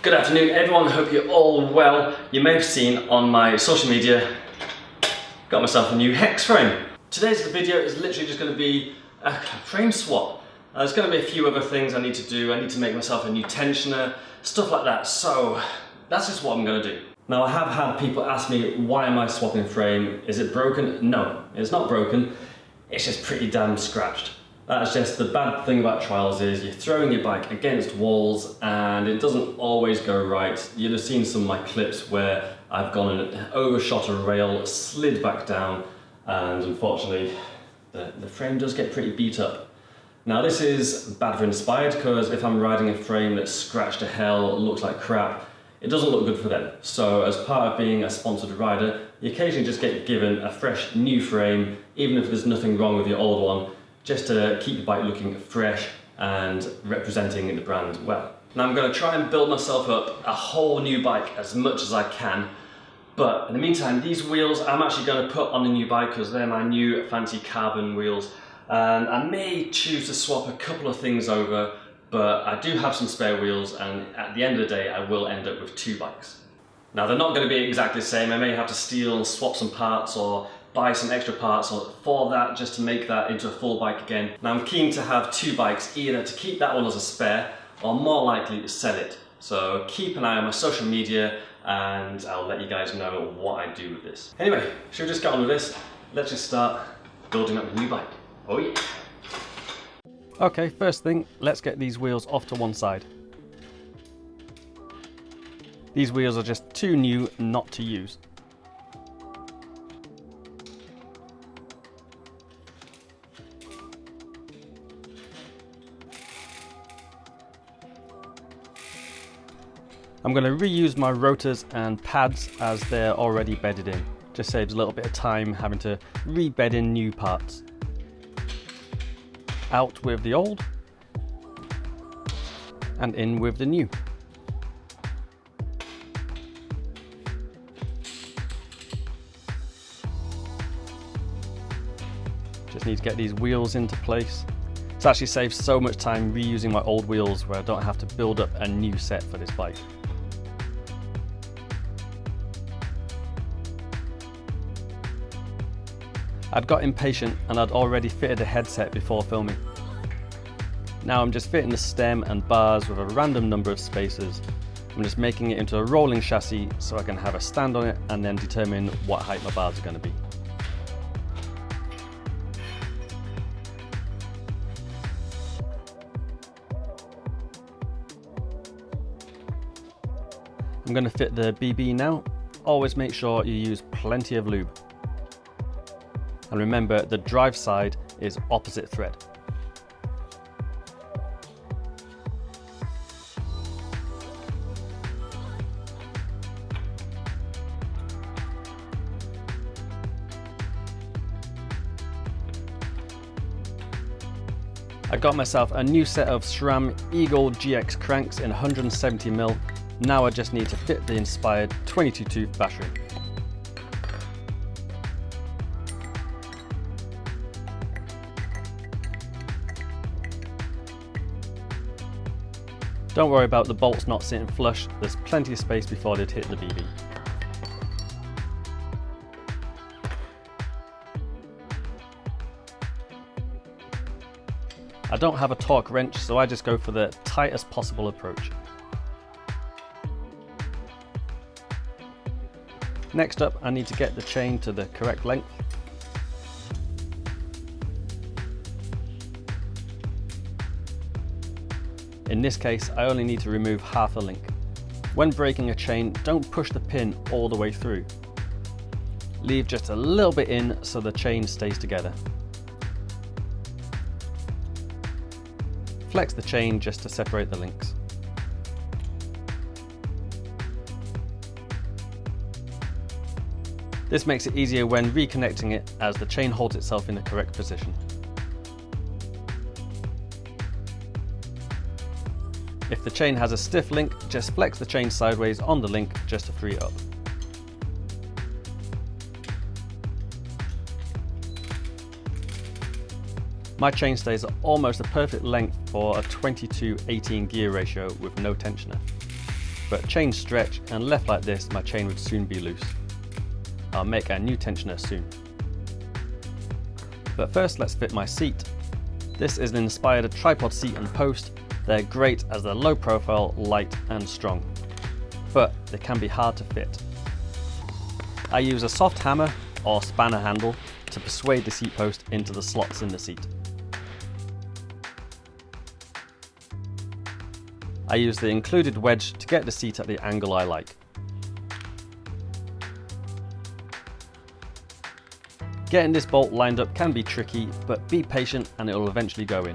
Good afternoon everyone, hope you're all well. You may have seen on my social media, got myself a new hex frame. Today's video is literally just going to be a frame swap. There's going to be a few other things I need to do. I need to make myself a new tensioner, stuff like that. So that's just what I'm going to do. Now I have had people ask me, why am I swapping frame? Is it broken? No, it's not broken. It's just pretty damn scratched. That's just the bad thing about trials is you're throwing your bike against walls and it doesn't always go right. You'd have seen some of my clips where I've gone and overshot a rail, slid back down, and unfortunately the frame does get pretty beat up. Now this is bad for Inspired because if I'm riding a frame that's scratched to hell, looks like crap, it doesn't look good for them. So as part of being a sponsored rider, you occasionally just get given a fresh new frame, even if there's nothing wrong with your old one, just to keep the bike looking fresh and representing the brand well. Now I'm going to try and build myself up a whole new bike as much as I can, but in the meantime these wheels I'm actually going to put on the new bike because they're my new fancy carbon wheels, and I may choose to swap a couple of things over, but I do have some spare wheels and at the end of the day I will end up with two bikes. Now they're not going to be exactly the same. I may have to steal and swap some parts or buy some extra parts for that just to make that into a full bike again. Now I'm keen to have two bikes, either to keep that one as a spare or more likely to sell it. So keep an eye on my social media and I'll let you guys know what I do with this. Anyway, should we just get on with this? Let's just start building up the new bike. Oh yeah. Okay, first thing, let's get these wheels off to one side. These wheels are just too new not to use. I'm going to reuse my rotors and pads as they're already bedded in. Just saves a little bit of time having to rebed in new parts. Out with the old and in with the new. Just need to get these wheels into place. This actually saves so much time reusing my old wheels where I don't have to build up a new set for this bike. I'd got impatient and I'd already fitted a headset before filming. Now I'm just fitting the stem and bars with a random number of spacers. I'm just making it into a rolling chassis so I can have a stand on it and then determine what height my bars are going to be. I'm going to fit the BB now. Always make sure you use plenty of lube. And remember, the drive side is opposite thread. I got myself a new set of SRAM Eagle GX cranks in 170mm. Now I just need to fit the Inspired 22 tooth battery. Don't worry about the bolts not sitting flush, there's plenty of space before they'd hit the BB. I don't have a torque wrench, so I just go for the tightest possible approach. Next up, I need to get the chain to the correct length. In this case, I only need to remove half a link. When breaking a chain, don't push the pin all the way through. Leave just a little bit in so the chain stays together. Flex the chain just to separate the links. This makes it easier when reconnecting it as the chain holds itself in the correct position. If the chain has a stiff link, just flex the chain sideways on the link just to free it up. My chain stays at almost a perfect length for a 22-18 gear ratio with no tensioner. but chain stretch and left like this, my chain would soon be loose. I'll make a new tensioner soon. But first let's fit my seat. This is an inspired tripod seat and post. They're great as they're low profile, light and strong, but they can be hard to fit. I use a soft hammer or spanner handle to persuade the seat post into the slots in the seat. I use the included wedge to get the seat at the angle I like. Getting this bolt lined up can be tricky, but be patient and it will eventually go in.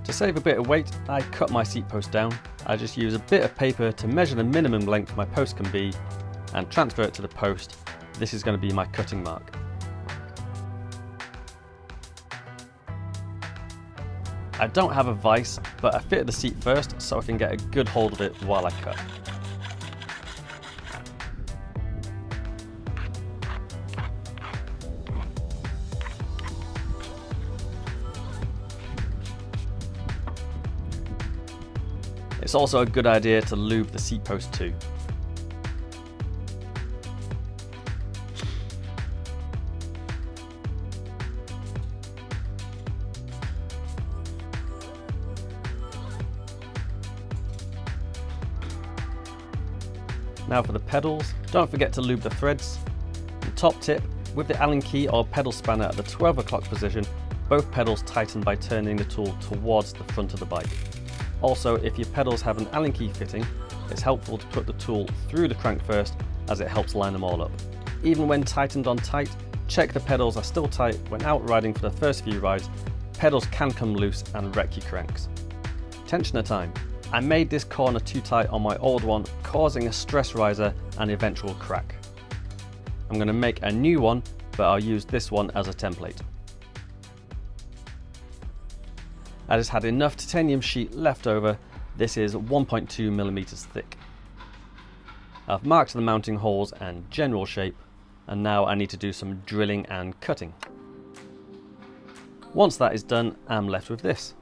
To save a bit of weight, I cut my seat post down. I just use a bit of paper to measure the minimum length my post can be and transfer it to the post. This is going to be my cutting mark. I don't have a vise, but I fitted the seat first so I can get a good hold of it while I cut. It's also a good idea to lube the seat post too. Now for the pedals, don't forget to lube the threads. And top tip, with the Allen key or pedal spanner at the 12 o'clock position, both pedals tighten by turning the tool towards the front of the bike. Also, if your pedals have an Allen key fitting, it's helpful to put the tool through the crank first, as it helps line them all up. Even when tightened on tight, check the pedals are still tight when out riding for the first few rides. Pedals can come loose and wreck your cranks. Tensioner time. I made this corner too tight on my old one, causing a stress riser and eventual crack. I'm going to make a new one, but I'll use this one as a template. I just had enough titanium sheet left over. This is 1.2mm thick. I've marked the mounting holes and general shape, and now I need to do some drilling and cutting. Once that is done, I'm left with this.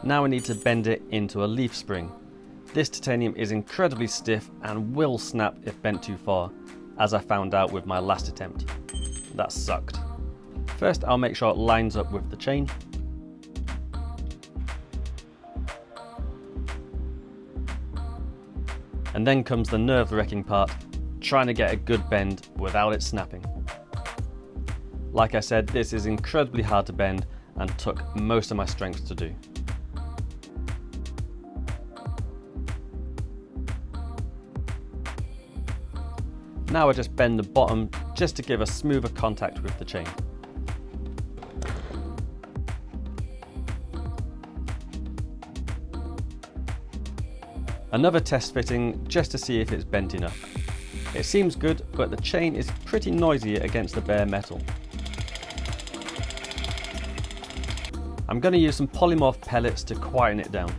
Now I need to bend it into a leaf spring. This titanium is incredibly stiff and will snap if bent too far, as I found out with my last attempt. That sucked. First, I'll make sure it lines up with the chain. And then comes the nerve-wracking part, trying to get a good bend without it snapping. Like I said, this is incredibly hard to bend and took most of my strength to do. Now I just bend the bottom just to give a smoother contact with the chain. Another test fitting just to see if it's bent enough. It seems good, but the chain is pretty noisy against the bare metal. I'm going to use some polymorph pellets to quieten it down.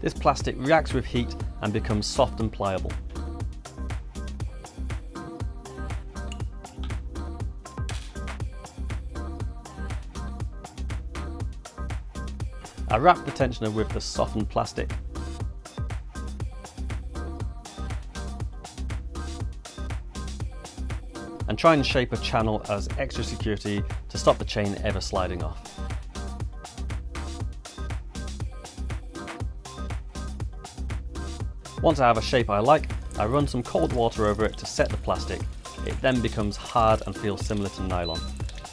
This plastic reacts with heat and becomes soft and pliable. I wrap the tensioner with the softened plastic. And try and shape a channel as extra security to stop the chain ever sliding off. Once I have a shape I like, I run some cold water over it to set the plastic. It then becomes hard and feels similar to nylon.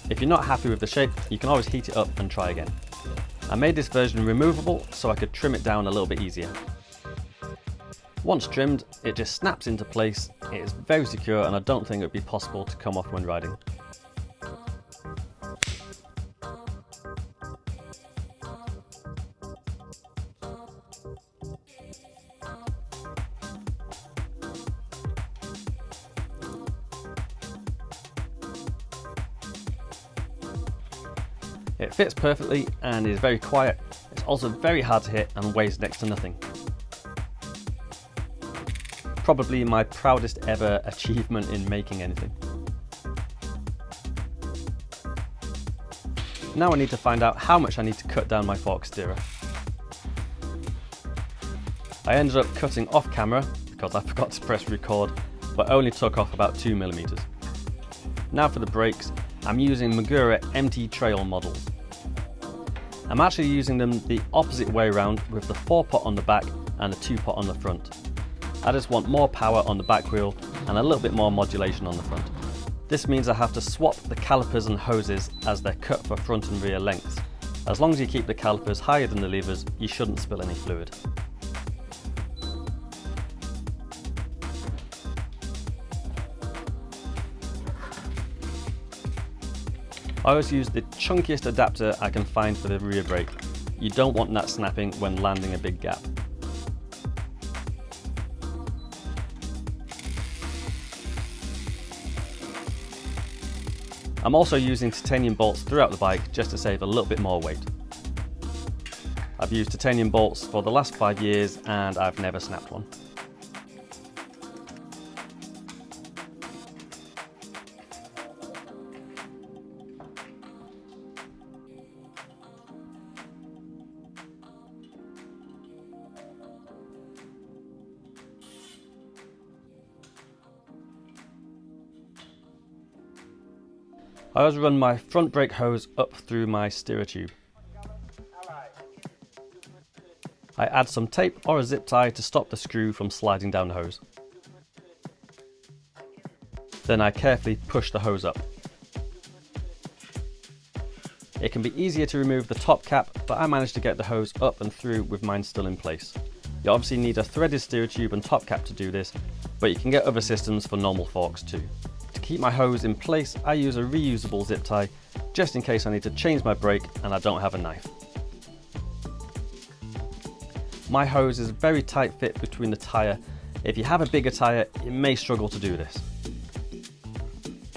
If you're not happy with the shape, you can always heat it up and try again. I made this version removable so I could trim it down a little bit easier. Once trimmed, it just snaps into place. It is very secure and I don't think it would be possible to come off when riding. It fits perfectly and is very quiet. It's also very hard to hit and weighs next to nothing. Probably my proudest ever achievement in making anything. Now I need to find out how much I need to cut down my fork steerer. I ended up cutting off camera because I forgot to press record, but only took off about 2mm. Now for the brakes, I'm using Magura MT Trail models. I'm actually using them the opposite way around with the 4-pot on the back and the 2-pot on the front. I just want more power on the back wheel and a little bit more modulation on the front. This means I have to swap the calipers and hoses as they're cut for front and rear lengths. As long as you keep the calipers higher than the levers, you shouldn't spill any fluid. I always use the chunkiest adapter I can find for the rear brake. You don't want that snapping when landing a big gap. I'm also using titanium bolts throughout the bike just to save a little bit more weight. I've used titanium bolts for the last 5 years and I've never snapped one. I always run my front brake hose up through my steerer tube. I add some tape or a zip tie to stop the screw from sliding down the hose. Then I carefully push the hose up. It can be easier to remove the top cap, but I managed to get the hose up and through with mine still in place. You obviously need a threaded steerer tube and top cap to do this, but you can get other systems for normal forks too. To keep my hose in place, I use a reusable zip tie, just in case I need to change my brake and I don't have a knife. My hose is a very tight fit between the tyre. If you have a bigger tyre, you may struggle to do this.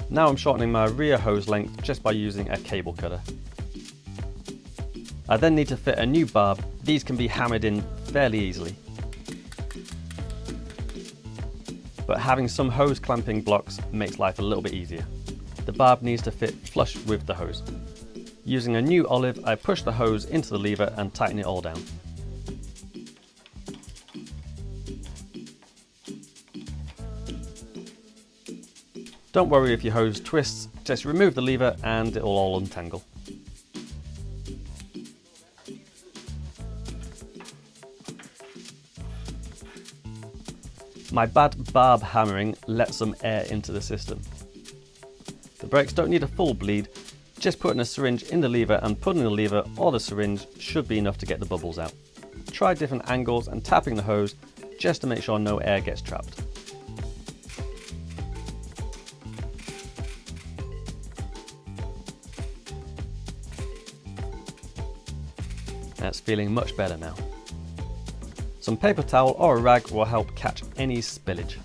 Now I'm shortening my rear hose length just by using a cable cutter. I then need to fit a new barb. These can be hammered in fairly easily. But having some hose clamping blocks makes life a little bit easier. The barb needs to fit flush with the hose. Using a new olive, I push the hose into the lever and tighten it all down. Don't worry if your hose twists, just remove the lever and it will all untangle. My bad barb hammering lets some air into the system. The brakes don't need a full bleed, just putting a syringe in the lever and pulling the lever or the syringe should be enough to get the bubbles out. Try different angles and tapping the hose just to make sure no air gets trapped. That's feeling much better now. Some paper towel or a rag will help catch any spillage.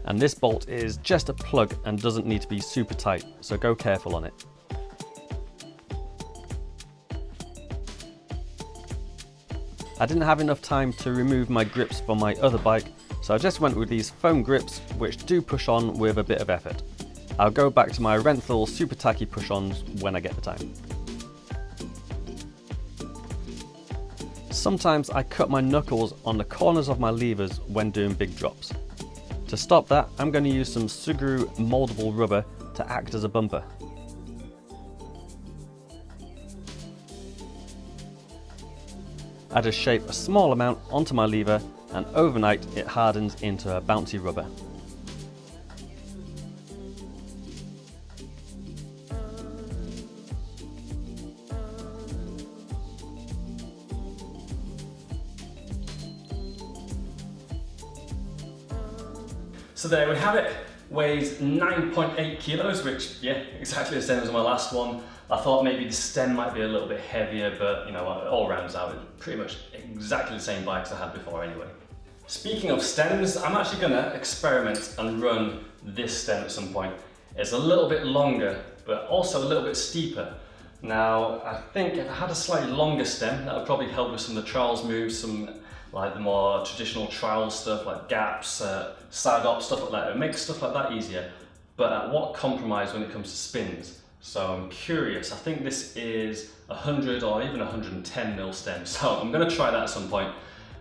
And this bolt is just a plug and doesn't need to be super tight, so go careful on it. I didn't have enough time to remove my grips from my other bike, so I just went with these foam grips which do push on with a bit of effort. I'll go back to my Renthal super tacky push-ons when I get the time. Sometimes I cut my knuckles on the corners of my levers when doing big drops. To stop that, I'm going to use some Sugru moldable rubber to act as a bumper. I just shape a small amount onto my lever and overnight it hardens into a bouncy rubber. So there we have it. Weighs 9.8 kilos, which, yeah, exactly the same as my last one. I thought maybe the stem might be a little bit heavier, but you know, it all rounds out. It's pretty much exactly the same bikes I had before anyway. Speaking of stems, I'm actually gonna experiment and run this stem at some point. It's a little bit longer, but also a little bit steeper. Now, I think if I had a slightly longer stem, that would probably help with some of the trials moves, some like the more traditional trial stuff like gaps, side op, stuff like that. It would make stuff like that easier, but at what compromise when it comes to spins? So I'm curious. I think this is 100 or even 110 mil stem, so I'm going to try that at some point.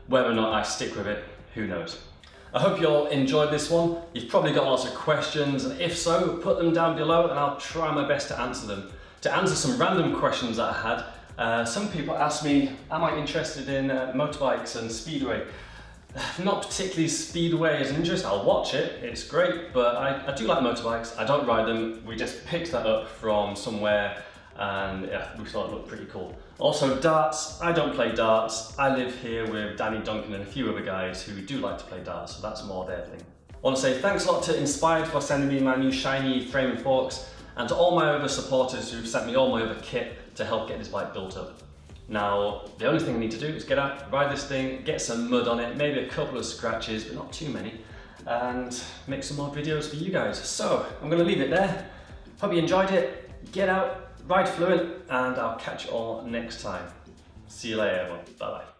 Whether or not I stick with it, who knows. I hope you all enjoyed this one. You've probably got lots of questions, and if so, put them down below and I'll try my best to answer them. To answer some random questions that I had, some people asked me, am I interested in motorbikes and speedway? Not particularly speedway as an interest. I'll watch it, it's great, but I do like motorbikes. I don't ride them. We just picked that up from somewhere and yeah, we thought it looked pretty cool. Also darts, I don't play darts. I live here with Danny, Duncan and a few other guys who do like to play darts, so that's more their thing. I want to say thanks a lot to Inspired for sending me my new shiny frame and forks, and to all my other supporters who've sent me all my other kit to help get this bike built up. Now, the only thing I need to do is get out, ride this thing, get some mud on it, maybe a couple of scratches, but not too many, and make some more videos for you guys. So, I'm going to leave it there. Hope you enjoyed it. Get out, ride fluent, and I'll catch you all next time. See you later, everyone. Bye-bye.